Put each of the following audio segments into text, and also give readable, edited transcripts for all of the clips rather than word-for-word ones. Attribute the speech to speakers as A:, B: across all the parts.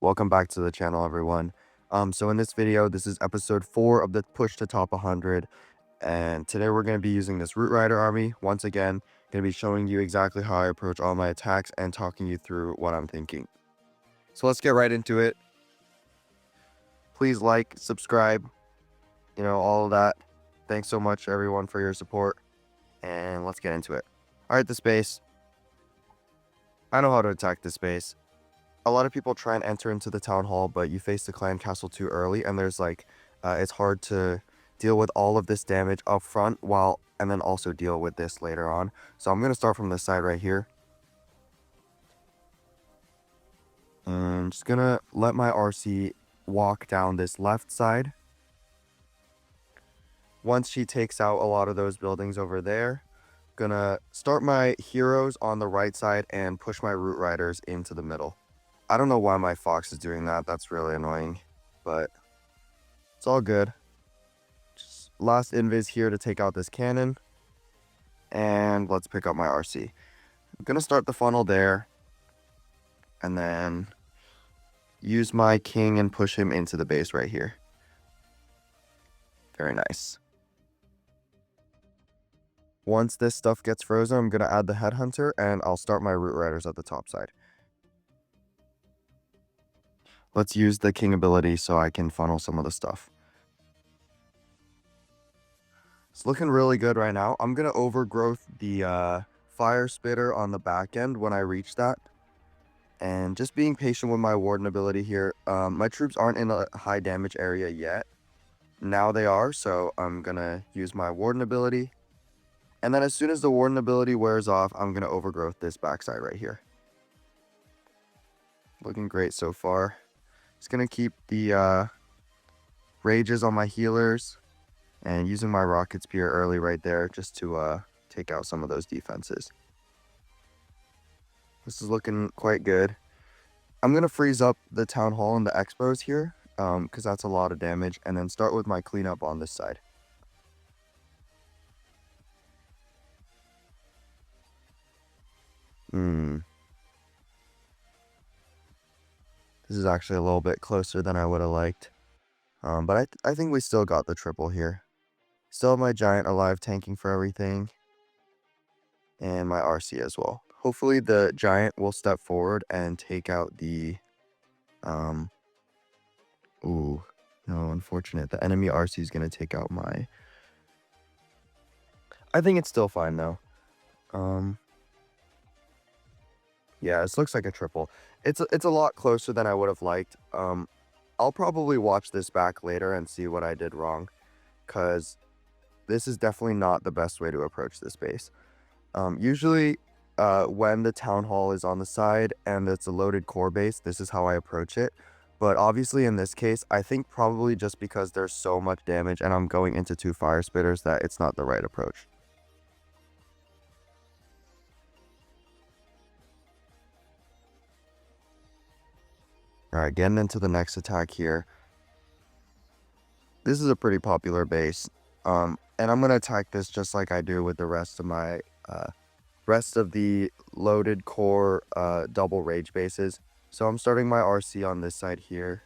A: Welcome back to the channel, everyone. So in this video, this is episode 4 of the push to top 100, and today we're going to be using this Root Rider army. Once again, going to be showing you exactly how I approach all my attacks and talking you through what I'm thinking. So let's get right into it. Please like, subscribe, all of that. Thanks so much, everyone, for your support, and let's get into it. All right, this base. I know how to attack this base. A lot of people try and enter into the town hall, but you face the clan castle too early, and there's it's hard to deal with all of this damage up front and then also deal with this later on. So I'm going to start from this side right here. I'm just going to let my RC walk down this left side. Once she takes out a lot of those buildings over there, gonna start my heroes on the right side and push my Root Riders into the middle. I don't know why my Fox is doing that. That's really annoying, but it's all good. Just last invis here to take out this cannon. And let's pick up my RC. I'm going to start the funnel there. And then use my king and push him into the base right here. Very nice. Once this stuff gets frozen, I'm going to add the Headhunter, and I'll start my Root Riders at the top side. Let's use the king ability so I can funnel some of the stuff. It's looking really good right now. I'm going to overgrowth the fire spitter on the back end when I reach that. And just being patient with my warden ability here. My troops aren't in a high damage area yet. Now they are, so I'm going to use my warden ability. And then as soon as the warden ability wears off, I'm going to overgrowth this backside right here. Looking great so far. Just going to keep the rages on my healers and using my rocket spear early right there just to take out some of those defenses. This is looking quite good. I'm going to freeze up the town hall and the expos here because that's a lot of damage, and then start with my cleanup on this side. This is actually a little bit closer than I would have liked. But I think we still got the triple here. Still have my giant alive tanking for everything. And my RC as well. Hopefully the giant will step forward and take out the... Ooh, no, unfortunate. The enemy RC is going to take out my... I think it's still fine though. Yeah, this looks like a triple. It's a lot closer than I would have liked. I'll probably watch this back later and see what I did wrong, because this is definitely not the best way to approach this base. Usually, when the town hall is on the side and it's a loaded core base, this is how I approach it. But obviously in this case, I think probably just because there's so much damage and I'm going into 2 fire spitters that it's not the right approach. Alright, getting into the next attack here. This is a pretty popular base. And I'm going to attack this just like I do with the rest of my rest of the loaded core double rage bases. So I'm starting my RC on this side here.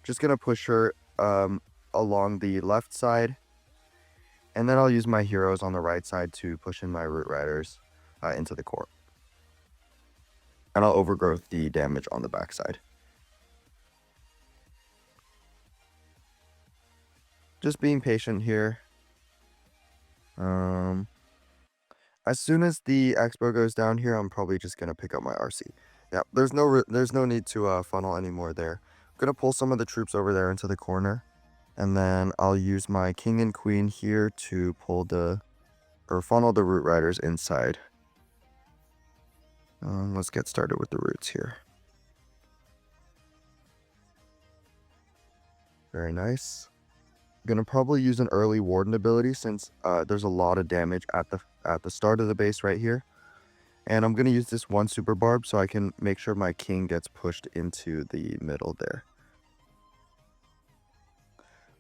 A: Just going to push her along the left side. And then I'll use my heroes on the right side to push in my Root Riders into the core. And I'll overgrowth the damage on the backside. Just being patient here. As soon as the expo goes down here, I'm probably just going to pick up my RC. Yeah, there's no need to funnel anymore there. I'm going to pull some of the troops over there into the corner. And then I'll use my king and queen here to funnel the Root Riders inside. Let's get started with the roots here. Very nice. I'm gonna probably use an early warden ability since there's a lot of damage at the start of the base right here. And I'm gonna use this 1 super barb so I can make sure my king gets pushed into the middle there.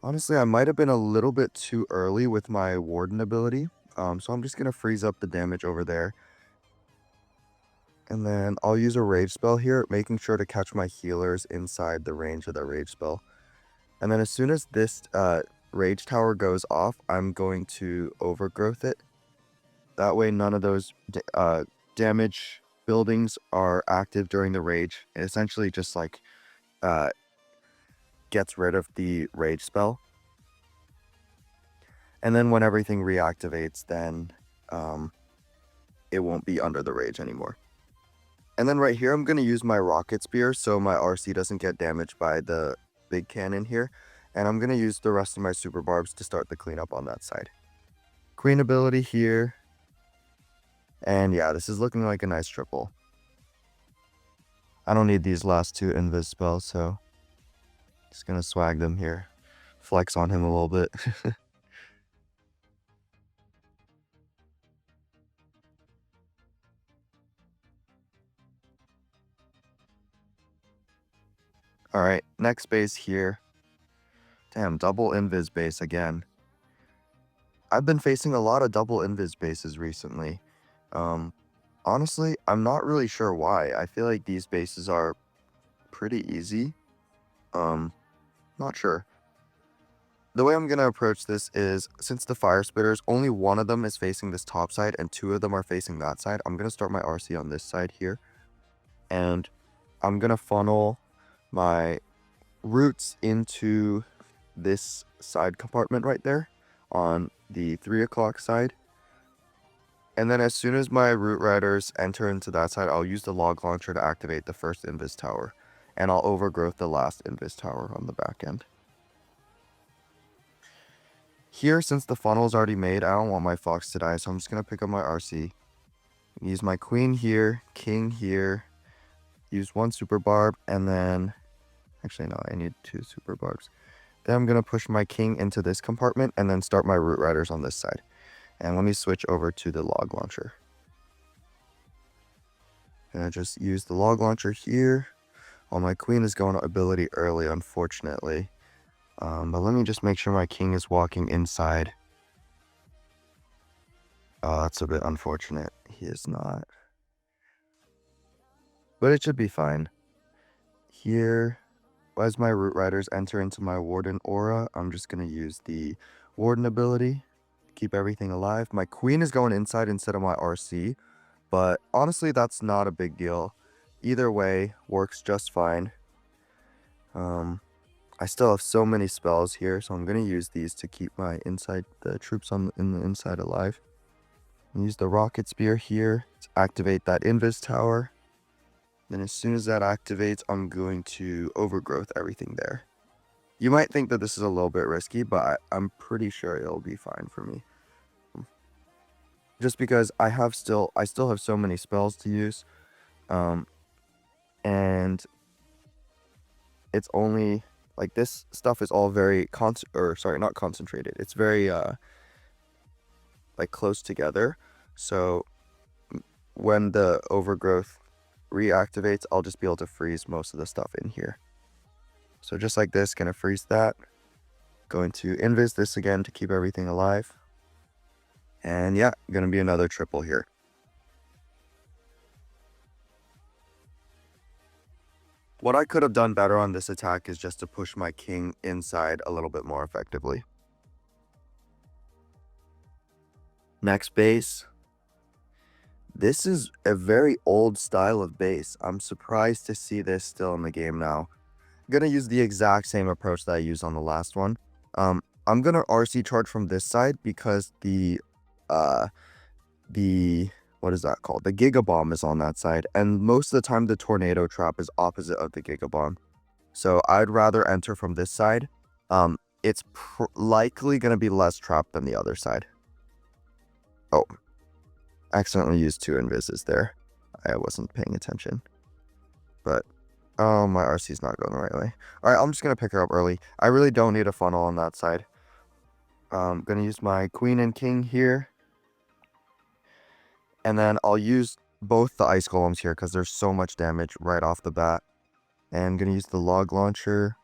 A: Honestly, I might have been a little bit too early with my warden ability. So I'm just gonna freeze up the damage over there. And then I'll use a rage spell here, making sure to catch my healers inside the range of the rage spell. And then as soon as this rage tower goes off, I'm going to overgrowth it. That way none of those damage buildings are active during the rage. It essentially just like gets rid of the rage spell. And then when everything reactivates, then it won't be under the rage anymore. And then right here, I'm going to use my rocket spear so my RC doesn't get damaged by the big cannon here. And I'm going to use the rest of my super barbs to start the cleanup on that side. Queen ability here. And yeah, this is looking like a nice triple. I don't need these last two invis spells, so just going to swag them here. Flex on him a little bit. Alright, next base here. Damn, double invis base again. I've been facing a lot of double invis bases recently. Honestly, I'm not really sure why. I feel like these bases are pretty easy. Not sure. The way I'm going to approach this is, since the fire spitters, only one of them is facing this top side and two of them are facing that side. I'm going to start my RC on this side here. And I'm going to funnel my roots into this side compartment right there on the 3 o'clock side. And then as soon as my root riders enter into that side, I'll use the log launcher to activate the first invis tower. And I'll overgrowth the last invis tower on the back end. Here, since the funnel is already made, I don't want my fox to die, so I'm just going to pick up my RC. Use my queen here, king here. Use one super barb, and then... Actually, no, I need 2 super barbs. Then I'm going to push my king into this compartment, and then start my root riders on this side. And let me switch over to the log launcher. And I just use the log launcher here. Well, my queen is going to ability early, unfortunately. But let me just make sure my king is walking inside. Oh, that's a bit unfortunate. He is not. But it should be fine. Here, as my root riders enter into my warden aura, I'm just going to use the warden ability. Keep everything alive. My queen is going inside instead of my RC. But honestly, that's not a big deal. Either way, works just fine. I still have so many spells here, so I'm going to use these to keep my the troops in the inside alive. Use the rocket spear here to activate that invis tower. Then as soon as that activates, I'm going to overgrowth everything there. You might think that this is a little bit risky, but I'm pretty sure it'll be fine for me. Just because I still have so many spells to use. And it's only... Like, this stuff is all very not concentrated. It's very like close together. So when the overgrowth reactivates, I'll just be able to freeze most of the stuff in here. So just like this, gonna freeze that. Going to invis this again to keep everything alive. And yeah, gonna be another triple here. What I could have done better on this attack is just to push my king inside a little bit more effectively. Next base. This is a very old style of base. I'm surprised to see this still in the game now. I'm going to use the exact same approach that I used on the last one. I'm going to RC charge from this side because the what is that called? The Giga Bomb is on that side, and most of the time the Tornado Trap is opposite of the Giga Bomb. So I'd rather enter from this side. It's likely going to be less trapped than the other side. Oh, accidentally used 2 invises there. I wasn't paying attention. But, oh, my RC's not going the right way. Alright, I'm just going to pick her up early. I really don't need a funnel on that side. I'm going to use my queen and king here. And then I'll use both the ice golems here because there's so much damage right off the bat. And I'm going to use the log launcher.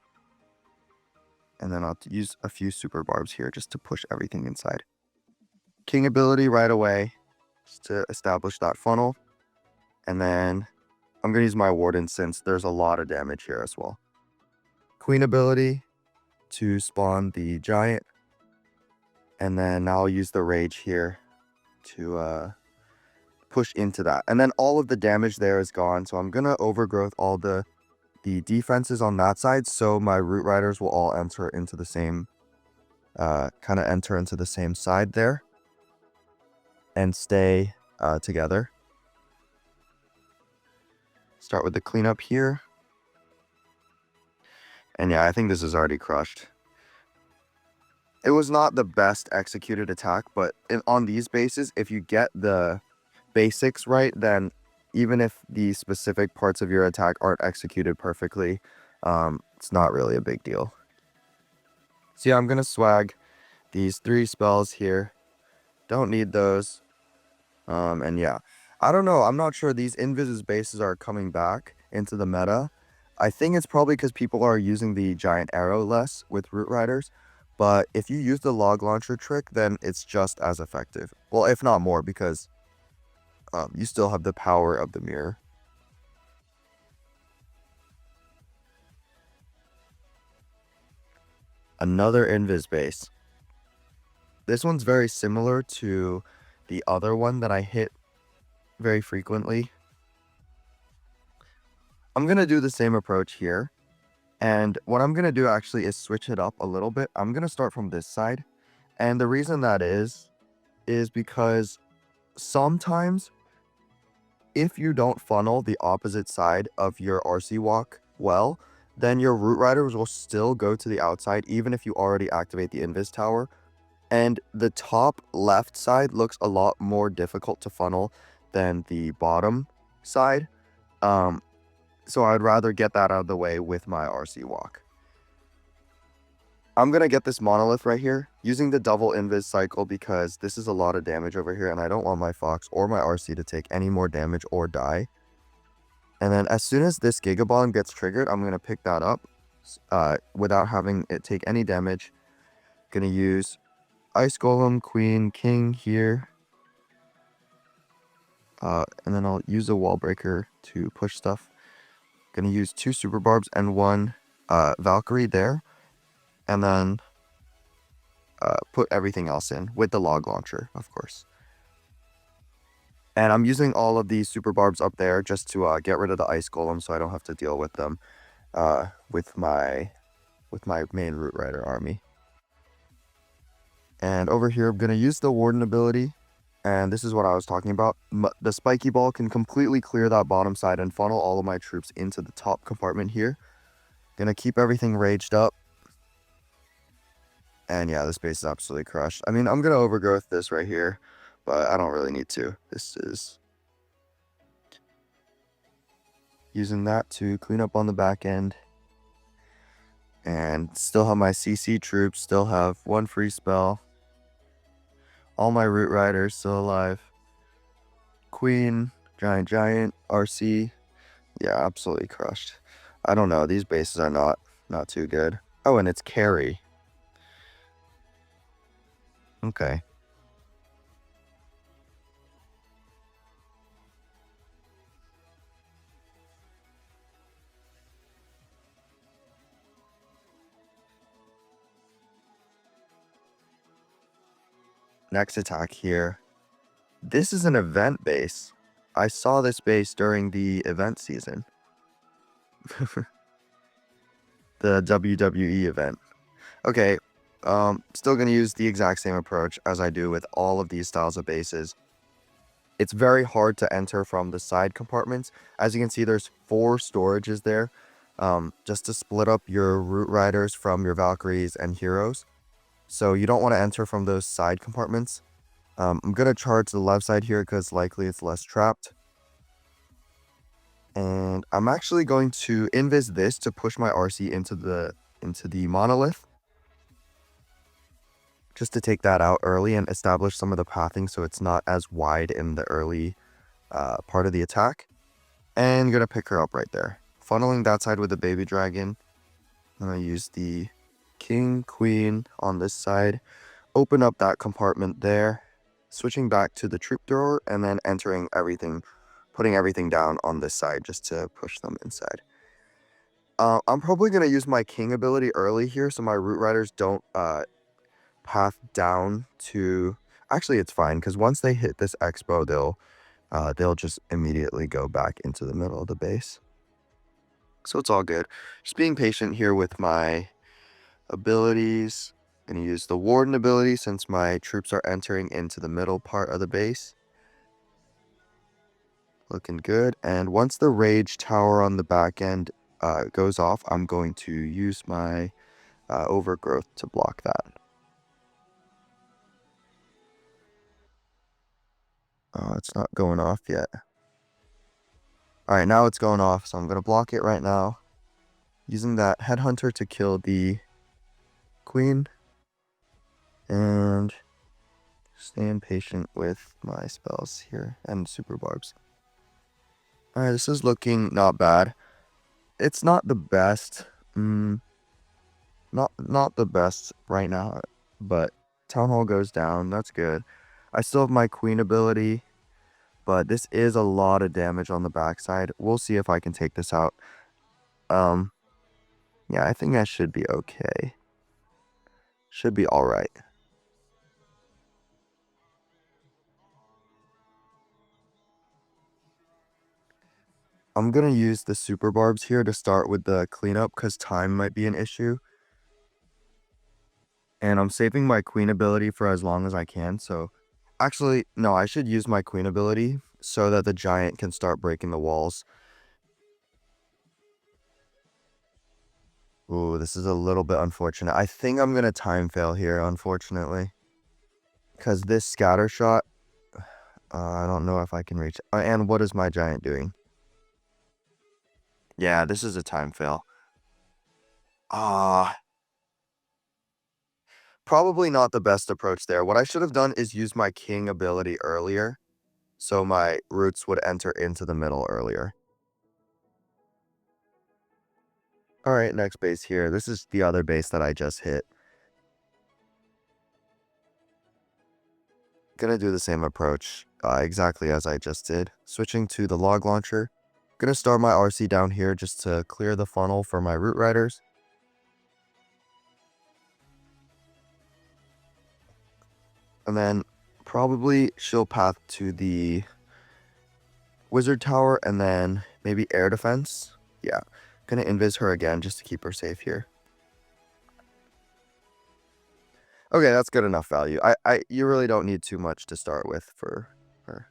A: And then I'll use a few super barbs here just to push everything inside. King ability right away just to establish that funnel. And then I'm going to use my Warden since there's a lot of damage here as well. Queen ability to spawn the giant. And then now I'll use the rage here to push into that. And then all of the damage there is gone. So I'm going to overgrowth all the defenses on that side. So my Root Riders will all enter into the same, enter into the same side there. And stay together. Start with the cleanup here. And yeah, I think this is already crushed. It was not the best executed attack, but on these bases, if you get the basics right, then even if the specific parts of your attack aren't executed perfectly, it's not really a big deal. So yeah, I'm going to swag these 3 spells here. Don't need those. And yeah, I don't know. I'm not sure these Invis bases are coming back into the meta. I think it's probably because people are using the giant arrow less with Root Riders. But if you use the log launcher trick, then it's just as effective. Well, if not more, because you still have the power of the mirror. Another Invis base. This one's very similar to the other one that I hit very frequently. I'm going to do the same approach here. And what I'm going to do actually is switch it up a little bit. I'm going to start from this side. And the reason that is because sometimes if you don't funnel the opposite side of your RC walk well, then your Root Riders will still go to the outside even if you already activate the Invis tower. And the top left side looks a lot more difficult to funnel than the bottom side. So I'd rather get that out of the way with my RC walk. I'm going to get this monolith right here using the double invis cycle because this is a lot of damage over here and I don't want my Fox or my RC to take any more damage or die. And then as soon as this Giga Bomb gets triggered, I'm going to pick that up without having it take any damage. Going to use Ice Golem, Queen, King here. And then I'll use a Wall Breaker to push stuff. Going to use 2 Super Barbs and 1 Valkyrie there. And then put everything else in with the log launcher, of course. And I'm using all of these Super Barbs up there just to get rid of the Ice Golem so I don't have to deal with them with my main Root Rider army. And over here, I'm going to use the Warden ability. And this is what I was talking about. The Spiky Ball can completely clear that bottom side and funnel all of my troops into the top compartment here. Gonna keep everything raged up. And yeah, this base is absolutely crushed. I mean, I'm gonna overgrowth this right here, but I don't really need to. This is using that to clean up on the back end. And still have my CC troops, still have 1 free spell. All my Root Riders still alive. Queen, Giant, RC. Yeah, absolutely crushed. I don't know. These bases are not too good. Oh, and it's carry. Okay. Next attack here. This is an event base. I saw this base during the event season. The WWE event. Okay, still going to use the exact same approach as I do with all of these styles of bases. It's very hard to enter from the side compartments. As you can see, there's 4 storages there, just to split up your Root Riders from your Valkyries and Heroes. So you don't want to enter from those side compartments. I'm going to charge the left side here because likely it's less trapped. And I'm actually going to invis this to push my RC into the monolith. Just to take that out early and establish some of the pathing so it's not as wide in the early part of the attack. And gonna pick her up right there. Funneling that side with the baby dragon. I'm gonna use the king, queen on this side. Open up that compartment there. Switching back to the troop thrower and then entering everything putting everything down on this side just to push them inside. I'm probably going to use my king ability early here so my root riders don't path down to... Actually, it's fine because once they hit this expo, they'll just immediately go back into the middle of the base. So it's all good. Just being patient here with my abilities. I'm going to use the Warden ability since my troops are entering into the middle part of the base. Looking good. And once the Rage Tower on the back end goes off, I'm going to use my Overgrowth to block that. Oh, it's not going off yet. Alright, now it's going off, so I'm going to block it right now. Using that Headhunter to kill the Queen. And staying patient with my spells here and Super Barbs. Alright, this is looking not bad. It's not the best. Not the best right now, but Town Hall goes down. That's good. I still have my Queen ability, but this is a lot of damage on the backside. We'll see if I can take this out. Yeah, I think I should be okay. Should be alright. I'm gonna use the Super Barbs here to start with the cleanup because time might be an issue. And I'm saving my Queen ability for as long as I can, so... Actually, no, I should use my Queen ability so that the Giant can start breaking the walls. Ooh, this is a little bit unfortunate. I think I'm gonna time fail here, unfortunately. Because this scatter shot... I don't know if I can reach... and what is my Giant doing? Yeah, this is a time fail. Probably not the best approach there. What I should have done is use my King ability earlier, so my roots would enter into the middle earlier. Alright, next base here. This is the other base that I just hit. Gonna do the same approach, exactly as I just did. Switching to the log launcher. Gonna start my RC down here just to clear the funnel for my root riders. And then probably she'll path to the wizard tower and then maybe air defense. Yeah, gonna invis her again just to keep her safe here. Okay, that's good enough value. You really don't need too much to start with for her.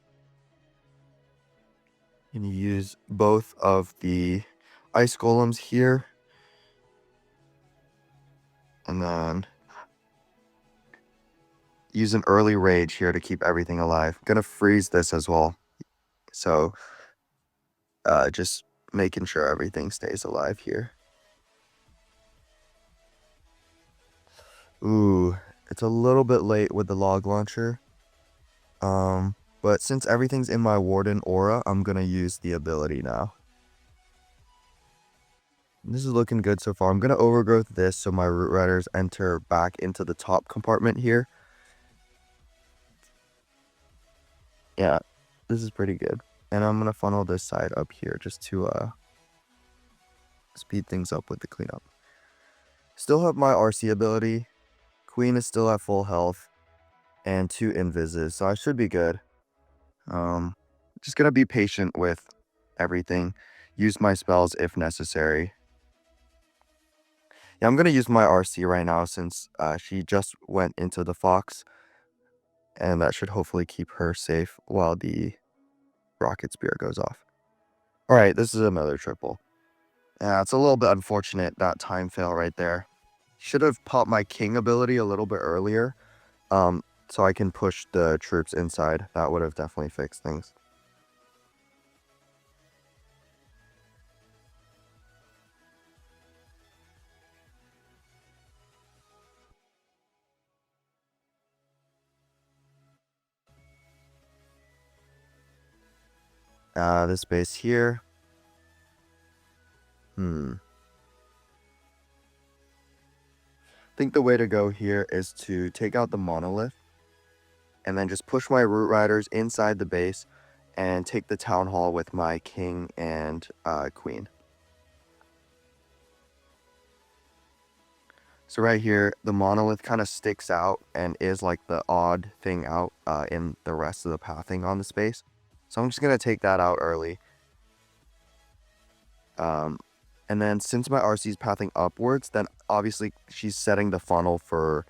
A: And you use both of the ice golems here. And then use an early rage here to keep everything alive. Gonna freeze this as well. So just making sure everything stays alive here. Ooh, it's a little bit late with the log launcher. But since everything's in my Warden aura, I'm gonna use the ability now. This is looking good so far. I'm gonna overgrowth this so my root riders enter back into the top compartment here. Yeah, this is pretty good. And I'm gonna funnel this side up here just to speed things up with the cleanup. Still have my RC ability. Queen is still at full health. And 2 invises, so I should be good. Just gonna be patient with everything. Use my spells if necessary. Yeah, I'm gonna use my RC right now since she just went into the Fox. And that should hopefully keep her safe while the Rocket Spear goes off. Alright, this is another triple. Yeah, it's a little bit unfortunate, that time fail right there. Should have popped my King ability a little bit earlier. So I can push the troops inside. That would have definitely fixed things. This base here. I think the way to go here is to take out the monolith and then just push my root riders inside the base and take the town hall with my king and queen. So right here, the monolith kind of sticks out and is like the odd thing out in the rest of the pathing on the space. So I'm just going to take that out early. And then since my RC is pathing upwards, then obviously she's setting the funnel for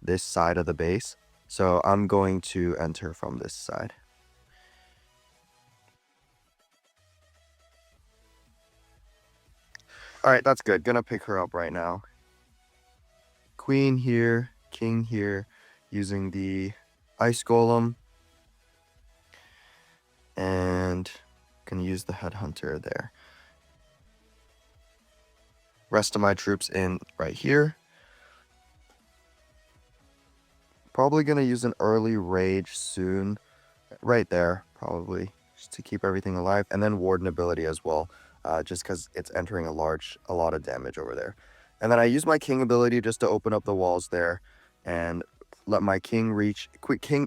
A: this side of the base. So I'm going to enter from this side. All right, that's good. Gonna pick her up right now. Queen here, king here, using the ice golem. And gonna use the headhunter there. Rest of my troops in right here. Probably gonna use an early rage soon. Right there, probably, just to keep everything alive. And then warden ability as well, just because it's entering a lot of damage over there. And then I use my king ability just to open up the walls there and let my king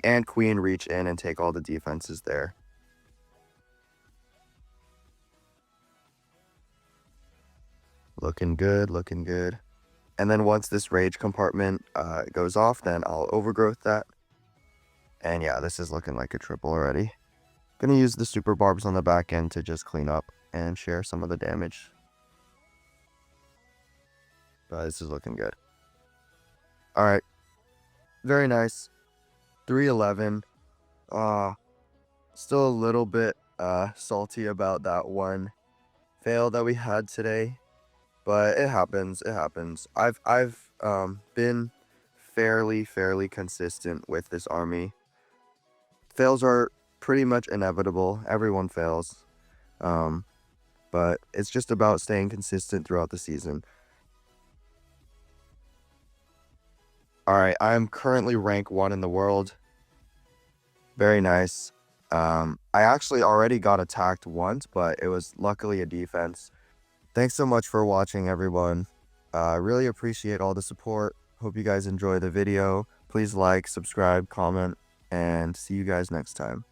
A: and queen reach in and take all the defenses there. Looking good, looking good. And then once this rage compartment goes off, then I'll overgrowth that. And yeah, this is looking like a triple already. Gonna use the super barbs on the back end to just clean up and share some of the damage. But this is looking good. All right, very nice. 311. Still a little bit salty about that one fail that we had today, but it happens. It happens. I've been fairly consistent with this army. Fails are pretty much inevitable. Everyone fails. But it's just about staying consistent throughout the season. All right, I'm currently rank 1 in the world. Very nice. I actually already got attacked once, but it was luckily a defense. Thanks so much for watching, everyone. Really appreciate all the support. Hope you guys enjoy the video. Please like, subscribe, comment, and see you guys next time.